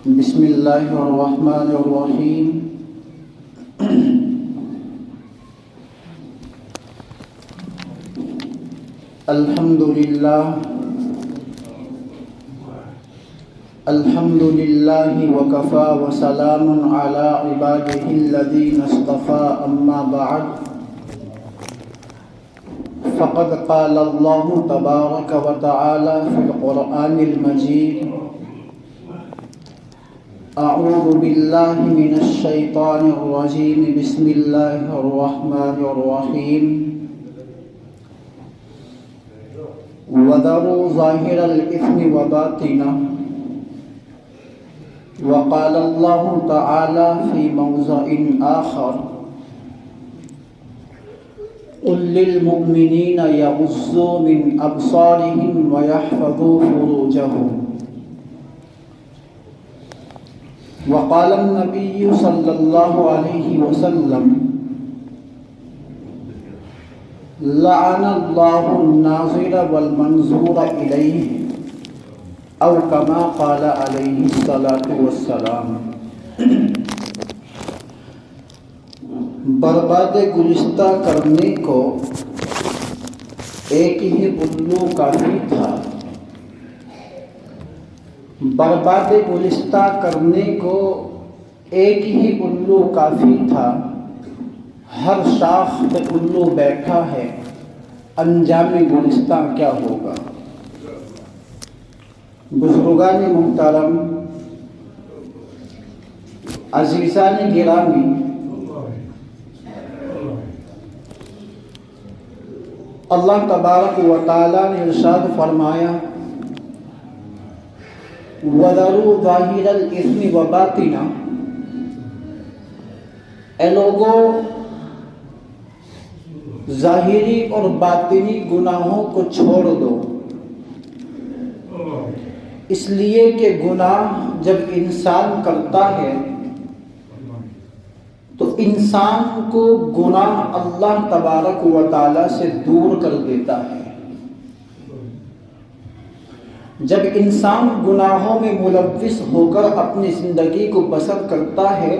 بسم اللہ الرحمن الرحیم الحمد للہ وکفى وسلام علی عبادہ الذین اصطفى اما بعد فقد قال اللہ تبارک وتعالی فی القرآن المجید اعوذ باللہ من الشیطان الرجیم بسم اللہ الرحمن الرحیم وذروا ظاہر الاثم وباطنہ وقال اللہ تعالی فی موضع آخر قل للمؤمنین یغضوا من ابصارهم ویحفظوا فروجهم وقال النبی صلی اللہ علیہ وسلم لعن اللہ الناظر والمنظور الیہ او کما قال علیہ الصلاۃ والسلام۔ برباد گلستہ کرنے کو ایک ہی الو کافی تھا۔ برباد گلستہ کرنے کو ایک ہی الو کافی تھا۔ ہر شاخ پہ الو بیٹھا ہے، انجام گلستہ کیا ہوگا؟ بزرگان محترم، عزیزان گرامی، اللہ تبارک و تعالی نے ارشاد فرمایا وَذَرُوا ظَاهِرَ الْإِثْمِ وَبَاطِنَهُ، اے لوگوں ظاہری اور باطنی گناہوں کو چھوڑ دو، اس لیے کہ گناہ جب انسان کرتا ہے تو انسان کو گناہ اللہ تبارک و تعالی سے دور کر دیتا ہے۔ جب انسان گناہوں میں ملوث ہو کر اپنی زندگی کو بسر کرتا ہے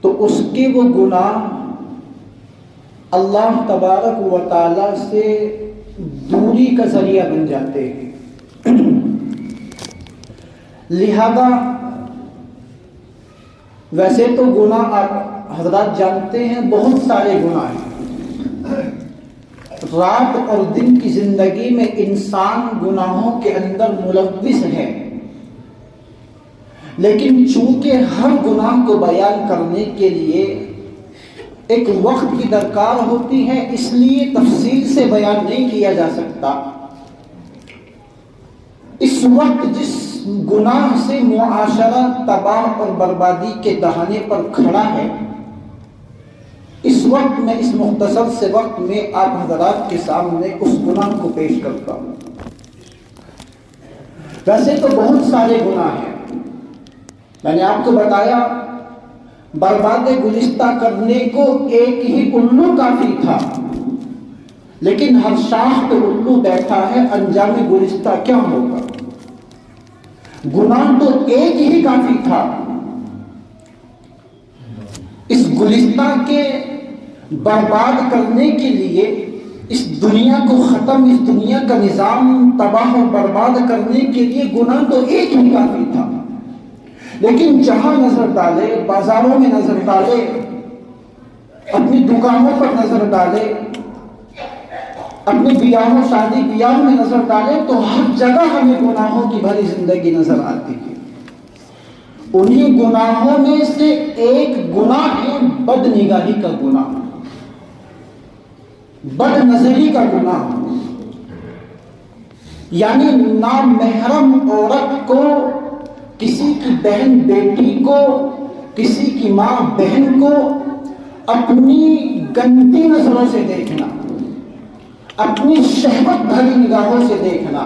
تو اس کے وہ گناہ اللہ تبارک و تعالی سے دوری کا ذریعہ بن جاتے ہیں۔ لہذا ویسے تو گناہ آپ حضرات جانتے ہیں، بہت سارے گناہ ہیں۔ رات اور دن کی زندگی میں انسان گناہوں کے اندر ملوث ہے، لیکن چونکہ ہر گناہ کو بیان کرنے کے لیے ایک وقت کی درکار ہوتی ہے، اس لیے تفصیل سے بیان نہیں کیا جا سکتا۔ اس وقت جس گناہ سے معاشرہ تباہ اور بربادی کے دہانے پر کھڑا ہے، اس وقت میں اس مختصر سے وقت میں آپ حضرات کے سامنے اس گناہ کو پیش کرتا ہوں۔ ویسے تو بہت سارے گناہ ہیں، میں نے آپ کو بتایا برباد گلستہ کرنے کو ایک ہی الو کافی تھا، لیکن ہر شاخ پہ الو بیٹھا ہے، انجام گلستہ کیا ہوگا؟ گناہ تو ایک ہی کافی تھا۔ اس گلستہ کے برباد کرنے کے لیے، اس دنیا کو ختم، اس دنیا کا نظام تباہ و برباد کرنے کے لیے گناہ تو ایک ہی کافی تھا، لیکن جہاں نظر ڈالے، بازاروں میں نظر ڈالے، اپنی دکانوں پر نظر ڈالے، اپنی بیاہوں شادی بیاہوں میں نظر ڈالے، تو ہر جگہ ہمیں گناہوں کی بھری زندگی نظر آتی ہے۔ انہی گناہوں میں سے ایک گناہ ہے بد نگاہی کا گناہ، بد نظری کا گناہ، یعنی نامحرم عورت کو، کسی کی بہن بیٹی کو، کسی کی ماں بہن کو اپنی گندی نظروں سے دیکھنا، اپنی شہوت بھری نگاہوں سے دیکھنا،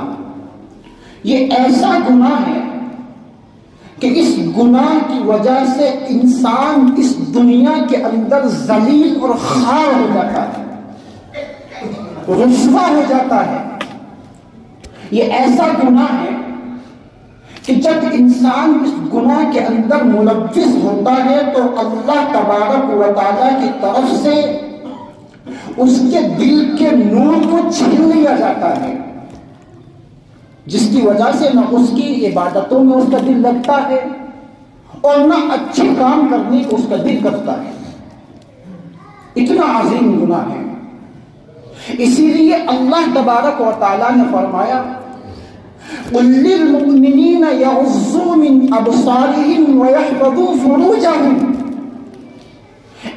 یہ ایسا گناہ ہے کہ اس گناہ کی وجہ سے انسان اس دنیا کے اندر ذلیل اور خوار ہو جاتا ہے، رسوا ہو جاتا ہے۔ یہ ایسا گناہ ہے کہ جب انسان اس گناہ کے اندر ملوث ہوتا ہے تو اللہ تبارک و تعالیٰ کی طرف سے اس کے دل کے نور کو چھین لیا جاتا ہے، جس کی وجہ سے نہ اس کی عبادتوں میں اس کا دل لگتا ہے اور نہ اچھے کام کرنے کو اس کا دل کرتا ہے۔ اتنا عظیم گناہ ہے۔ اسی لیے اللہ تبارک و تعالیٰ نے فرمایا قُل لِّلْمُؤْمِنِينَ يَغُضُّوا مِنْ أَبْصَارِهِمْ وَيَحْفَظُوا فُرُوجَهُمْ،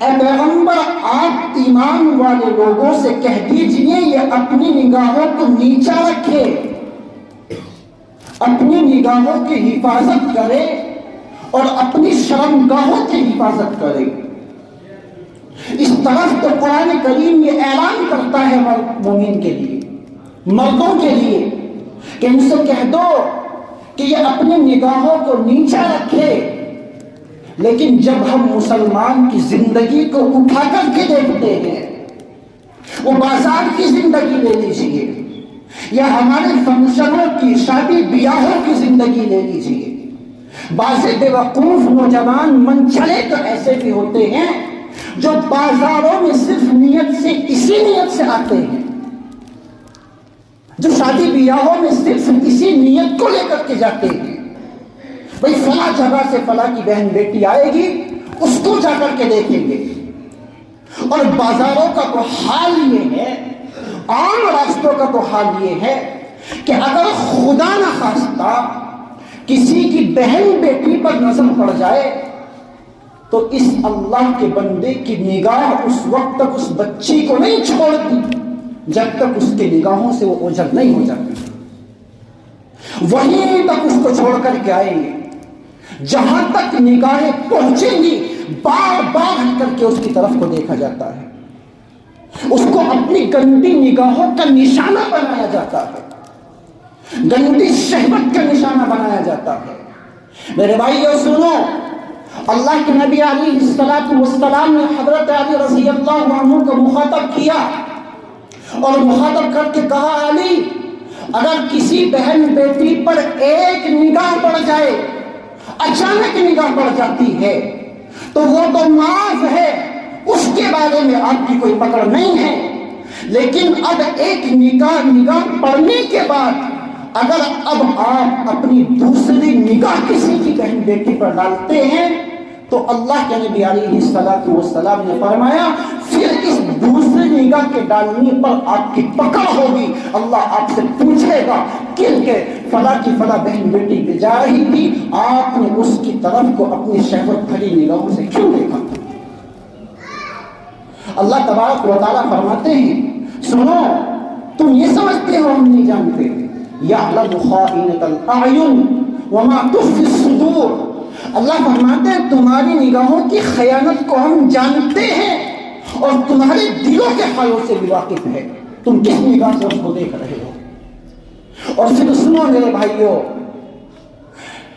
اے پیغمبر آپ ایمان والے لوگوں سے کہہ دیجئے یہ اپنی نگاہوں کو نیچا رکھے، اپنی نگاہوں کی حفاظت کرے اور اپنی شرمگاہوں کی حفاظت کرے۔ اس طرف تو قرآن کریم یہ اعلان کرتا ہے مومن کے لیے، مردوں کے لیے، کہ ان سے کہہ دو کہ یہ اپنی نگاہوں کو نیچا رکھے، لیکن جب ہم مسلمان کی زندگی کو اٹھا کر کے دیکھتے ہیں، وہ بازار کی زندگی لے لیجیے یا ہمارے فنکشنوں کی شادی بیاہوں کی زندگی لے لیجیے، بعض بے وقوف نوجوان من چلے تو ایسے بھی ہوتے ہیں جو بازاروں میں صرف نیت سے اسی نیت سے آتے ہیں، جو شادی بیاہوں میں صرف اسی نیت کو لے کر کے جاتے ہیں، بھئی فلاں جگہ سے فلاں کی بہن بیٹی آئے گی اس کو جا کر کے دیکھیں گے۔ اور بازاروں کا تو حال یہ ہے، عام راستوں کا تو حال یہ ہے کہ اگر خدا نہ خواستہ کسی کی بہن بیٹی پر نظر پڑ جائے تو اس اللہ کے بندے کی نگاہ اس وقت تک اس بچی کو نہیں چھوڑتی جب تک اس کے نگاہوں سے وہ اوجھل نہیں ہو جاتی، وہیں تک اس کو چھوڑ کر کے آئیں گے، جہاں تک نگاہیں پہنچیں گی بار بار ہٹ کر کے اس کی طرف کو دیکھا جاتا ہے، اس کو اپنی گندی نگاہوں کا نشانہ بنایا جاتا ہے، گندی شہوت کا نشانہ بنایا جاتا ہے۔ میرے بھائیو سنو، اللہ کے نبی علیہ السلام نے حضرت علی رضی اللہ عنہ کو مخاطب کیا اور مخاطب کر کے کہا علی اگر کسی بہن بیٹی پر ایک نگاہ پڑ جائے، اچانک نگاہ پڑ جاتی ہے تو وہ تو معاف ہے، اس کے بارے میں آپ کی کوئی پکڑ نہیں ہے، لیکن اب ایک نگاہ پڑنے کے بعد اگر اب آپ اپنی دوسری نگاہ کسی کی بہن بیٹی پر ڈالتے ہیں تو اللہ کے نبی علیہ السلام نے فرمایا پھر اس دوسری نگاہ کے ڈالنے پر آپ کی پکڑ ہوگی، اللہ آپ سے پوچھے گا کہ فلاں کی فلاں بہن بیٹی پہ جا رہی تھی، آپ نے اس کی طرف کو اپنی شہوت بھری نگاہوں سے کیوں دیکھا؟ اللہ تبارک و تعالیٰ فرماتے ہیں سنو تم یہ سمجھتے ہو ہم نہیں جانتے، یعلم خائنۃ الاعین وما تخفی الصدور، اللہ فرماتے ہیں تمہاری نگاہوں کی خیانت کو ہم جانتے ہیں اور تمہارے دلوں کے حالوں سے بھی واقف ہے، تم کس نگاہ سے اس کو دیکھ رہے ہو۔ اور پھر سنو میرے بھائیو،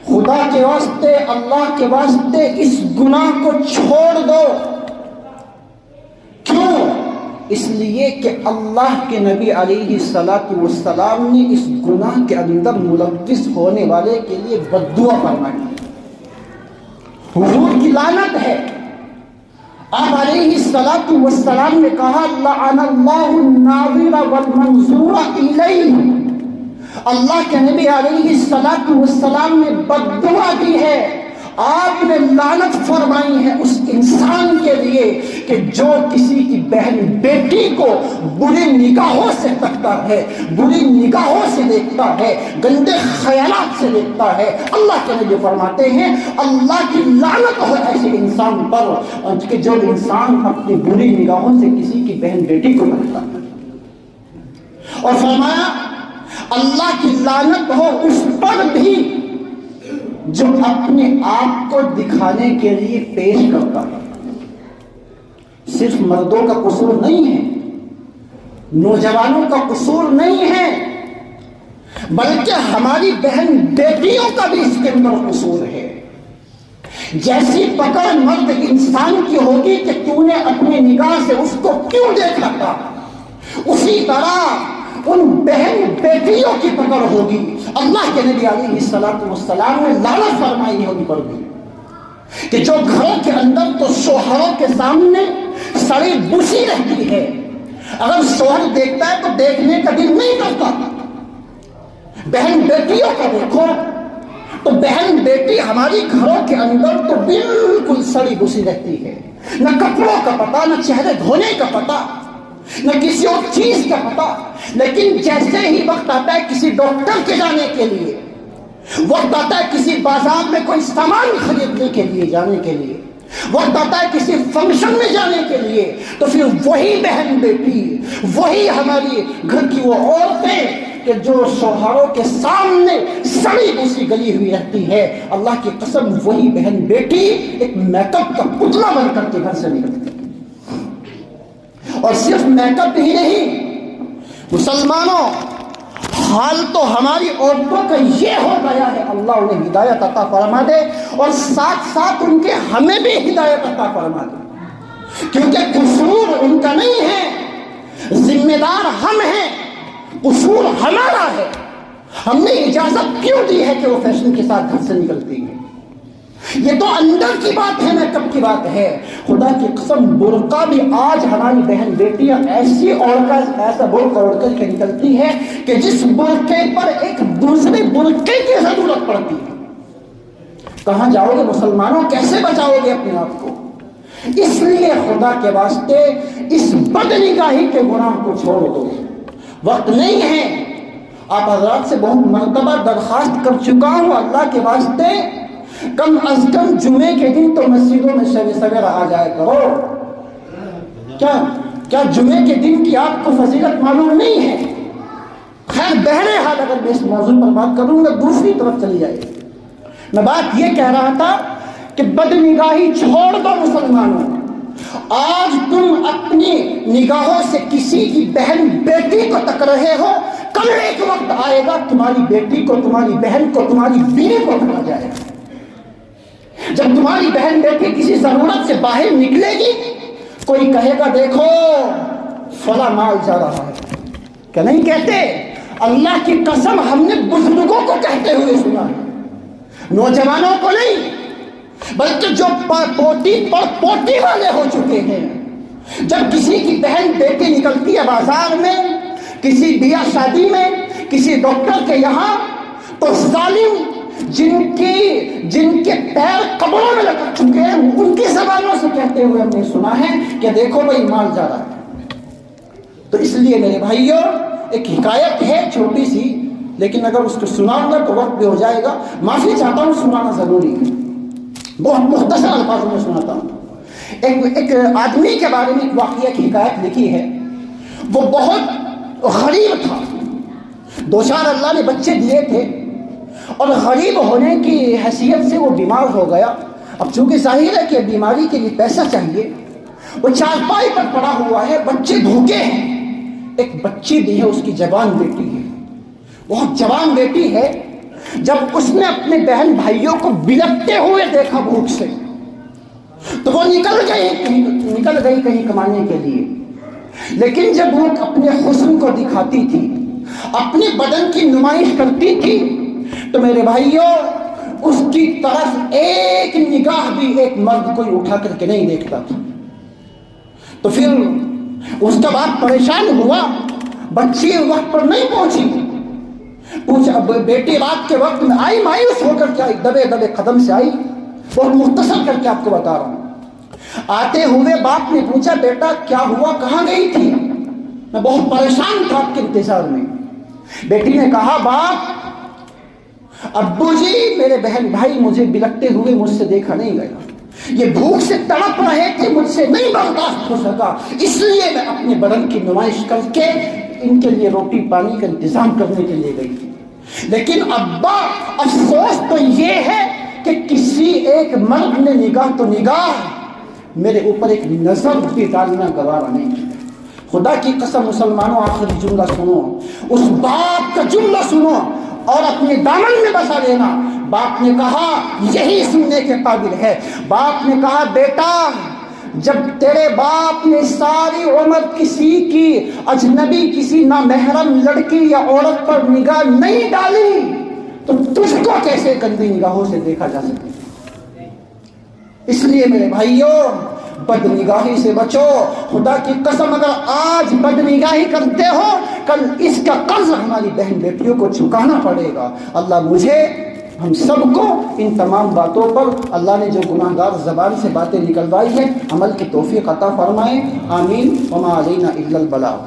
خدا کے واسطے اللہ کے واسطے اس گناہ کو چھوڑ دو۔ کیوں؟ اس لیے کہ اللہ کے نبی علیہ السلام نے اس گناہ کے اندر ملوث ہونے والے کے لیے بددعا فرمائی، حضور کی لعنت ہے۔ آپ علیہ السلام نے کہا لعن اللہ الناظر والمنظور الیہ، اللہ کے نبی علیہ السلام نے بددعا دی ہے، آپ نے لعنت فرمائی ہے اس انسان کے لیے کہ جو کسی کی بہن بیٹی کو بری نگاہوں سے تکتا ہے، بری نگاہوں سے دیکھتا ہے، گندے خیالات سے دیکھتا ہے۔ اللہ کے نبی فرماتے ہیں اللہ کی لعنت ہو ایسے انسان پر کہ جو انسان اپنی بری نگاہوں سے کسی کی بہن بیٹی کو تکتا ہے، اور فرمایا اللہ کی لعنت ہو اس پر بھی جو اپنے آپ کو دکھانے کے لیے پیش کرتا ہے۔ صرف مردوں کا قصور نہیں ہے، نوجوانوں کا قصور نہیں ہے، بلکہ ہماری بہن بیٹیوں کا بھی اس کے اندر قصور ہے۔ جیسی پکڑ مرد انسان کی ہوگی کہ تو نے اپنی نگاہ سے اس کو کیوں دیکھا تھا، اسی طرح ان بہن بیٹیوں کی پکڑ ہوگی۔ اللہ کے نبی علیہ الصلوۃ والسلام نے لعنت فرمائی ہے ان پر بھی کہ جو گھروں کے اندر تو شوہروں کے سامنے سڑی بسی رہتی ہے، اگر شوہر دیکھتا ہے تو دیکھنے کا دل نہیں کرتا۔ بہن بیٹیوں کو دیکھو تو بہن بیٹی ہماری گھروں کے اندر تو بالکل سڑی بسی رہتی ہے، نہ کپڑوں کا پتہ، نہ چہرے دھونے کا پتہ، نہ کسی اور چیز کا پتہ۔ لیکن جیسے ہی وقت آتا ہے کسی ڈاکٹر کے جانے کے لیے، وقت آتا ہے کسی بازار میں کوئی سامان خریدنے کے لیے جانے کے لیے، وقت آتا ہے کسی فنکشن میں جانے کے لیے، تو پھر وہی بہن بیٹی، وہی ہماری گھر کی وہ عورتیں کہ جو شوہروں کے سامنے سڑی بسی گلی ہوئی رہتی ہے، اللہ کی قسم وہی بہن بیٹی ایک میک اپ کا پتلا بن کر کے گھر سے نکلتی ہے۔ اور صرف میک اپ ہی نہیں، مسلمانوں، حال تو ہماری عورتوں کا یہ ہو گیا ہے، اللہ انہیں ہدایت عطا فرما دے، اور ساتھ ساتھ ان کے ہمیں بھی ہدایت عطا فرما دے، کیونکہ قصور ان کا نہیں ہے، ذمہ دار ہم ہیں، قصور ہمارا ہے۔ ہم نے اجازت کیوں دی ہے کہ وہ فیشن کے ساتھ گھر سے نکلتی ہے؟ یہ تو اندر کی بات ہے، میک اپ کی بات ہے۔ خدا کی قسم برقع بھی آج ہماری بہن بیٹیاں ایسی ایسا برقع اوڑھ کر کے نکلتی ہے کہ جس برقعے پر ایک دوسرے برقعے کی ضرورت پڑتی ہے۔ کہاں جاؤ گے مسلمانوں؟ کیسے بچاؤ گے اپنے آپ کو؟ اس لیے خدا کے واسطے اس بد نگاہی کے گناہ کو چھوڑ دو۔ وقت نہیں ہے، آپ حضرات سے بہت مرتبہ درخواست کر چکا ہوں، اللہ کے واسطے کم از کم جمعے کے دن تو مسجدوں میں سویرے آ جائے کرو۔ کیا جمعے کے دن کی آپ کو فضیلت معلوم نہیں ہے؟ خیر بہرحال اگر میں اس موضوع پر بات کروں گا دوسری طرف چلی جائے۔ میں بات یہ کہہ رہا تھا کہ بد نگاہی چھوڑ دو مسلمانوں۔ آج تم اپنی نگاہوں سے کسی کی بہن بیٹی کو تک رہے ہو، کل ایک وقت آئے گا تمہاری بیٹی کو، تمہاری بہن کو، تمہاری بیوی کو تکا جائے گا۔ جب تمہاری بہن بیٹی کسی ضرورت سے باہر نکلے گی، کوئی کہے گا دیکھو فلاں مال جا رہا ہے، کیا نہیں کہتے؟ اللہ کی قسم ہم نے بزرگوں کو کہتے ہوئے سنا ہے، نوجوانوں کو نہیں، بلکہ جو پوتی پر پوتی والے ہو چکے ہیں۔ جب کسی کی بہن بیٹی نکلتی ہے بازار میں، کسی بیاہ شادی میں، کسی ڈاکٹر کے یہاں، تو ظالم جن کے پیر قبروں میں لٹک چکے ہیں ان کی زبانوں سے کہتے ہوئے ہم نے سنا ہے کہ دیکھو بھائی مال جا رہا ہے۔ تو اس لیے میرے بھائیوں ایک حکایت ہے چھوٹی سی، لیکن اگر اس کو سناؤں گا تو وقت بھی ہو جائے گا، معافی چاہتا ہوں، سنانا ضروری ہے، بہت مختصر الفاظوں میں سناتا ہوں۔ ایک آدمی کے بارے میں ایک واقعہ کی حکایت لکھی ہے۔ وہ بہت غریب تھا، دو چار اللہ نے بچے دیے تھے، اور غریب ہونے کی حیثیت سے وہ بیمار ہو گیا۔ اب چونکہ ظاہر ہے کہ بیماری کے لیے پیسہ چاہیے، وہ چارپائی پر پڑا ہوا ہے، بچے بھوکے ہیں، ایک بچی بھی ہے، اس کی جوان بیٹی ہے، بہت جوان بیٹی ہے۔ جب اس نے اپنے بہن بھائیوں کو بلکتے ہوئے دیکھا بھوک سے، تو وہ نکل گئی کہیں کمانے کے لیے، لیکن جب وہ اپنے حسن کو دکھاتی تھی، اپنے بدن کی نمائش کرتی تھی، تو میرے بھائیوں اس کی طرف ایک نگاہ بھی ایک مرد کوئی اٹھا کر کے نہیں دیکھتا تھا۔ تو پھر اس کا باپ پریشان ہوا، بچی وقت پر نہیں پہنچی، پوچھا بیٹی رات کے وقت میں آئی، مایوس ہو کر کے آئی، دبے دبے قدم سے آئی، بہت مختصر کر کے آپ کو بتا رہا ہوں۔ آتے ہوئے باپ نے پوچھا بیٹا کیا ہوا، کہاں گئی تھی؟ میں بہت پریشان تھا آپ کے انتظار میں۔ بیٹی نے کہا باپ، ابو جی میرے بہن بھائی مجھے بلکتے ہوئے مجھ سے دیکھا نہیں گیا، یہ بھوک سے تڑپ رہے تھے، مجھ سے نہیں برداشت ہو سکا، اس لیے میں اپنے بدن کی نمائش کر کے ان کے لیے روٹی پانی کا انتظام کرنے کے لیے گئی تھی۔ لیکن ابا افسوس تو یہ ہے کہ کسی ایک مرد نے نگاہ میرے اوپر ایک نظر بھی ڈالنا گوارا نہیں کیا۔ خدا کی قسم مسلمانوں آخری جملہ سنو، اس باپ کا جملہ سنو اور اپنے دامن میں بسا لینا۔ باپ نے کہا یہی سننے کے قابل ہے، باپ نے کہا بیٹا جب تیرے باپ نے ساری عمر کسی کی اجنبی کسی نامحرم لڑکی یا عورت پر نگاہ نہیں ڈالی تو تجھ کو کیسے گندی نگاہوں سے دیکھا جا سکے؟ اس لیے میرے بھائیوں بد نگاہی سے بچو. خدا کی قسم اگر آج بد نگاہی کرتے ہو کل اس کا قرض ہماری بہن بیٹیوں کو چکانا پڑے گا. اللہ مجھے ہم سب کو ان تمام باتوں پر اللہ نے جو گناہ گار زبان سے باتیں نکلوائی ہے عمل کی توفیق عطا فرمائے. آمین. وما علینا الا البلاغ.